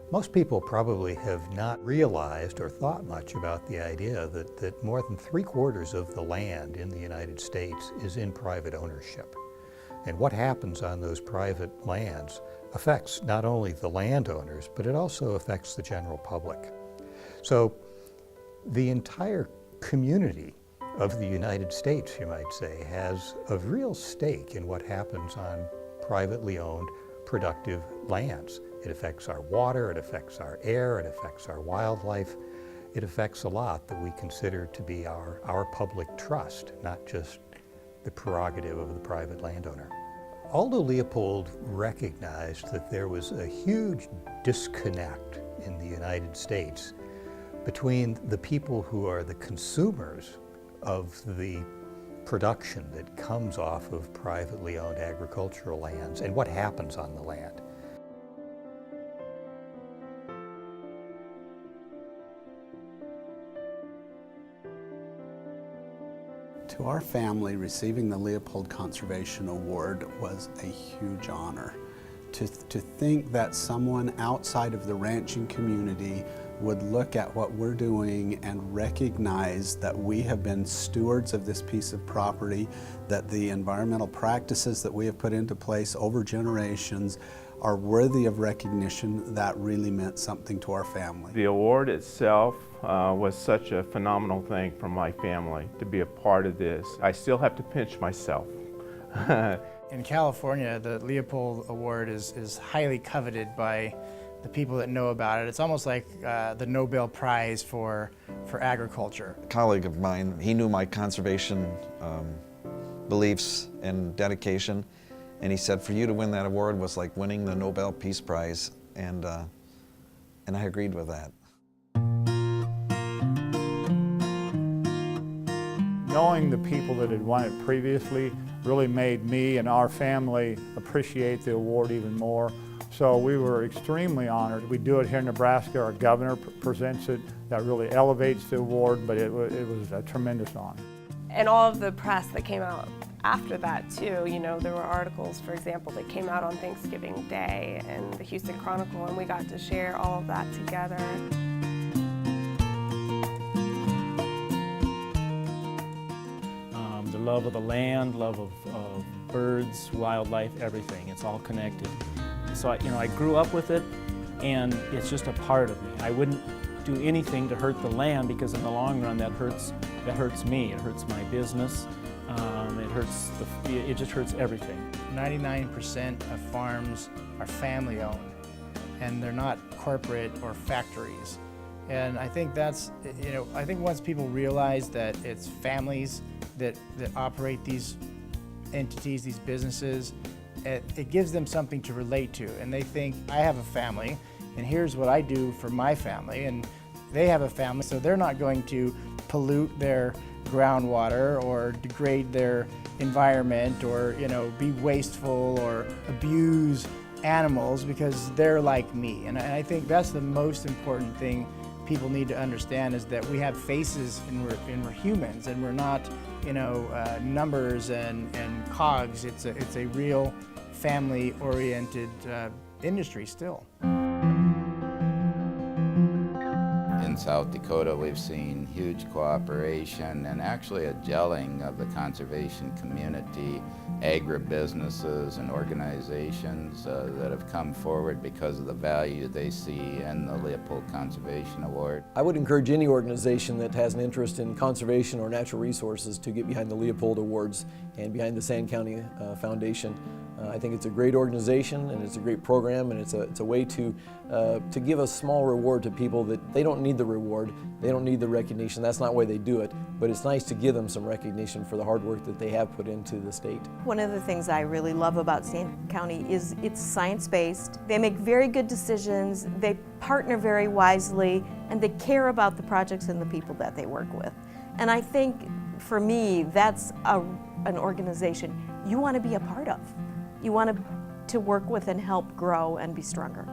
Most people probably have not realized or thought much about the idea that more than 3/4 of the land in the United States is in private ownership. And what happens on those private lands affects not only the landowners, but it also affects the general public. So the entire community of the United States, you might say, has a real stake in what happens on privately owned, productive lands. It affects our water, it affects our air, it affects our wildlife. It affects a lot that we consider to be our public trust, not just the prerogative of the private landowner. Although Leopold recognized that there was a huge disconnect in the United States between the people who are the consumers of the production that comes off of privately owned agricultural lands and what happens on the land. To our family, receiving the Leopold Conservation Award was a huge honor. To think that someone outside of the ranching community would look at what we're doing and recognize that we have been stewards of this piece of property, that the environmental practices that we have put into place over generations are worthy of recognition, that really meant something to our family. The award itself was such a phenomenal thing for my family to be a part of this. I still have to pinch myself. In California, the Leopold Award is highly coveted by the people that know about it. It's almost like the Nobel Prize for agriculture. A colleague of mine, he knew my conservation beliefs and dedication, and he said, for you to win that award was like winning the Nobel Peace Prize, and I agreed with that. Knowing the people that had won it previously really made me and our family appreciate the award even more. So we were extremely honored. We do it here in Nebraska. Our governor presents it. That really elevates the award, but it was a tremendous honor. And all of the press that came out after that too, you know, there were articles, for example, that came out on Thanksgiving Day in the Houston Chronicle, and we got to share all of that together. The love of the land, love of birds, wildlife, everything. It's all connected. So I grew up with it, and it's just a part of me. I wouldn't do anything to hurt the land, because in the long run that hurts me. It hurts my business. It just hurts everything. 99% of farms are family owned, and they're not corporate or factories. And I think that's, I think once people realize that it's families that operate these entities, these businesses, it gives them something to relate to. And they think, I have a family, and here's what I do for my family, and they have a family, so they're not going to pollute their groundwater or degrade their environment or be wasteful or abuse animals because they're like me. And I think that's the most important thing people need to understand, is that we have faces and we're humans, and we're not numbers and cogs. It's a real family-oriented industry still. In South Dakota, we've seen huge cooperation and actually a gelling of the conservation community, agribusinesses and organizations that have come forward because of the value they see in the Leopold Conservation Award. I would encourage any organization that has an interest in conservation or natural resources to get behind the Leopold Awards and behind the Sand County Foundation. I think it's a great organization, and it's a great program, and it's a way to give a small reward to people that they don't need the reward, they don't need the recognition. That's not why they do it, but it's nice to give them some recognition for the hard work that they have put into the state. One of the things I really love about Sand County is it's science-based. They make very good decisions, they partner very wisely, and they care about the projects and the people that they work with. And I think, for me, that's an organization you want to be a part of. You want to work with and help grow and be stronger.